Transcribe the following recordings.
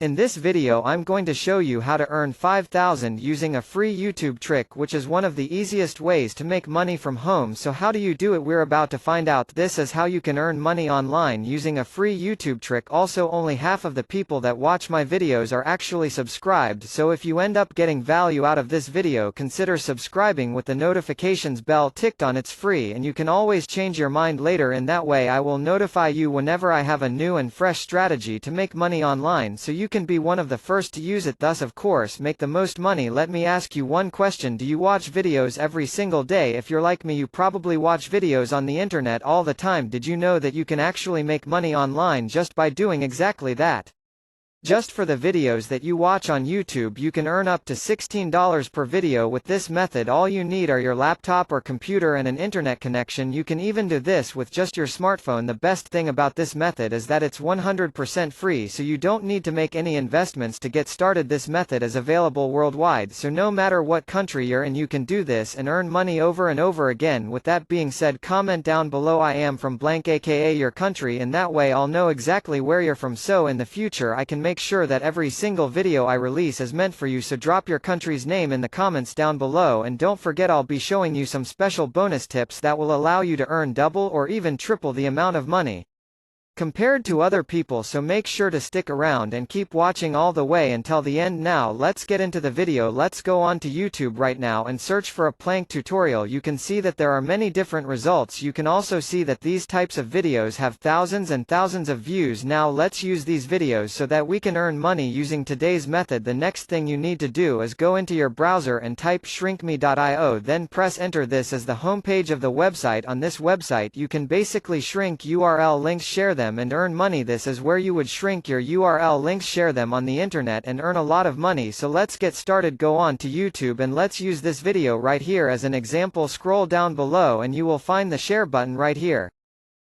In this video I'm going to show you how to earn 5,000 using a free YouTube trick, which is one of the easiest ways to make money from home. So how do you do it? We're about to find out. This is how you can earn money online using a free YouTube trick. Also, only half of the people that watch my videos are actually subscribed, so if you end up getting value out of this video, consider subscribing with the notifications bell ticked on. It's free and you can always change your mind later. In that way I will notify you whenever I have a new and fresh strategy to make money online, so you can be one of the first to use it, thus of course make the most money. Let me ask you one question: do you watch videos every single day? If you're like me, you probably watch videos on the internet all the time. Did you know that you can actually make money online just by doing exactly that? Just for the videos that you watch on YouTube, you can earn up to $16 per video with this method. All you need are your laptop or computer and an internet connection. You can even do this with just your smartphone. The best thing about this method is that it's 100% free, so you don't need to make any investments to get started. This method is available worldwide, so no matter what country you're in, you can do this and earn money over and over again. With that being said, comment down below "I am from blank," aka your country, and that way I'll know exactly where you're from, so in the future I can make sure that every single video I release is meant for you. So drop your country's name in the comments down below, and don't forget I'll be showing you some special bonus tips that will allow you to earn double or even triple the amount of money compared to other people, so make sure to stick around and keep watching all the way until the end. Now let's get into the video. Let's go on to YouTube right now and search for a plank tutorial. You can see that there are many different results. You can also see that these types of videos have thousands and thousands of views. Now let's use these videos so that we can earn money using today's method. The next thing you need to do is go into your browser and type shrinkme.io, then press enter. This is the homepage of the website. On this website you can basically shrink URL links, share them and earn money. This is where you would shrink your URL links, share them on the internet and earn a lot of money. So let's get started. Go on to YouTube and let's use this video right here as an example. Scroll down below and you will find the share button right here.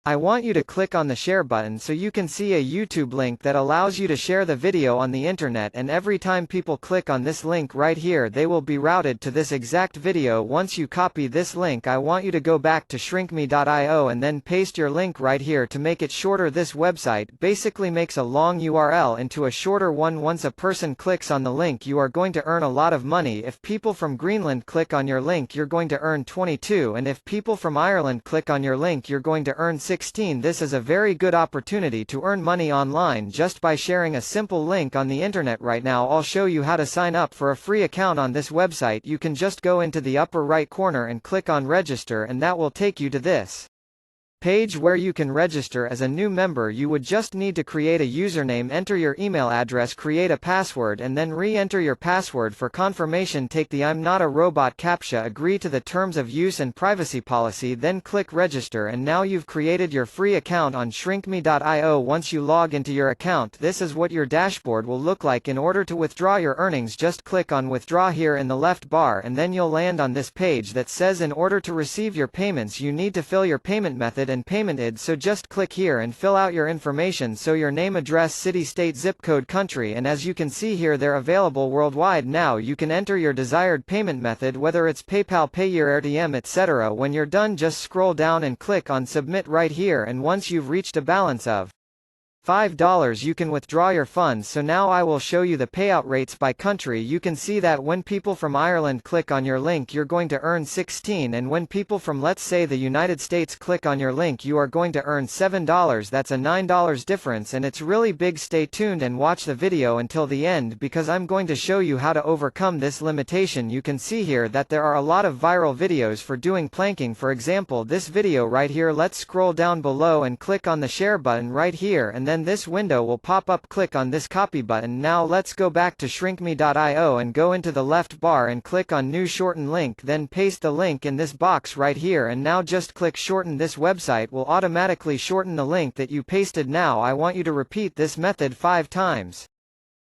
I want you to click on the share button so you can see a YouTube link that allows you to share the video on the internet, and every time people click on this link right here, they will be routed to this exact video. Once you copy this link, I want you to go back to shrinkme.io and then paste your link right here to make it shorter. This website basically makes a long URL into a shorter one. Once a person clicks on the link, you are going to earn a lot of money. If people from Greenland click on your link, you're going to earn 22, and if people from Ireland click on your link, you're going to earn 16. This is a very good opportunity to earn money online just by sharing a simple link on the internet. Right now I'll show you how to sign up for a free account on this website. You can just go into the upper right corner and click on register, and that will take you to this page where you can register as a new member. You would just need to create a username, enter your email address, create a password, and then re-enter your password for confirmation. Take the "I'm not a robot" captcha, agree to the terms of use and privacy policy, then click register, and now you've created your free account on shrinkme.io. Once you log into your account, this is what your dashboard will look like. In order to withdraw your earnings, just click on withdraw here in the left bar, and then you'll land on this page that says in order to receive your payments you need to fill your payment method and payment ID. So just click here and fill out your information, so your name, address, city, state, zip code, country, and as you can see here they're available worldwide. Now you can enter your desired payment method, whether it's PayPal, Payeer, RTM, etc. When you're done, just scroll down and click on submit right here, and once you've reached a balance of $5 you can withdraw your funds. So now I will show you the payout rates by country. You can see that when people from Ireland click on your link, you're going to earn 16, and when people from, let's say, the United States click on your link, you are going to earn $7. That's a $9 difference, and it's really big. Stay tuned and watch the video until the end, because I'm going to show you how to overcome this limitation. You can see here that there are a lot of viral videos for doing planking. For example, this video right here. Let's scroll down below and click on the share button right here, and then this window will pop up. Click on this copy button. Now let's go back to shrinkme.io and go into the left bar and click on new shorten link, then paste the link in this box right here, and now just click shorten. This website will automatically shorten the link that you pasted. Now I want you to repeat this method 5 times.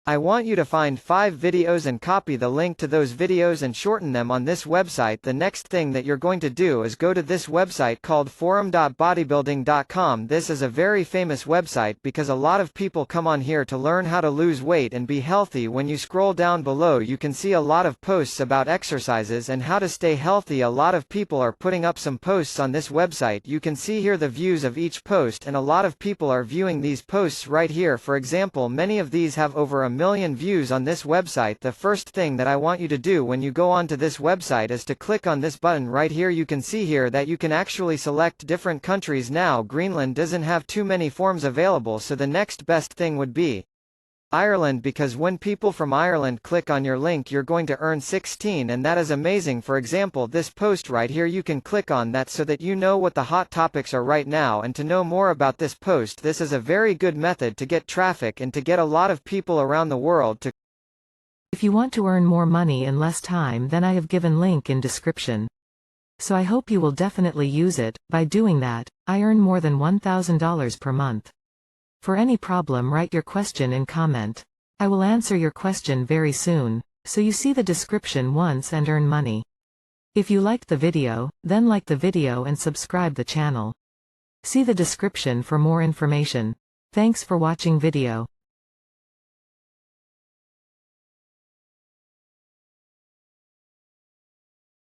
I want you to find 5 videos and copy the link to those videos and shorten them on this website. The next thing that you're going to do is go to this website called forum.bodybuilding.com. This is a very famous website because a lot of people come on here to learn how to lose weight and be healthy. When you scroll down below, you can see a lot of posts about exercises and how to stay healthy. A lot of people are putting up some posts on this website. You can see here the views of each post, and a lot of people are viewing these posts right here. For example, many of these have over 1 million views on this website. The first thing that I want you to do when you go onto this website is to click on this button right here. You can see here that you can actually select different countries. Now Greenland doesn't have too many forms available, so the next best thing would be Ireland, because when people from Ireland click on your link, you're going to earn 16, and that is amazing. For example, this post right here, you can click on that so that you know what the hot topics are right now. And to know more about this post, this is a very good method to get traffic and to get a lot of people around the world to. If you want to earn more money in less time, then I have given link in description. So I hope you will definitely use it. By doing that, I earn more than $1,000 per month. For any problem, write your question in comment. I will answer your question very soon. So you see the description once and earn money. If you liked the video, then like the video and subscribe the channel. See the description for more information. Thanks for watching video.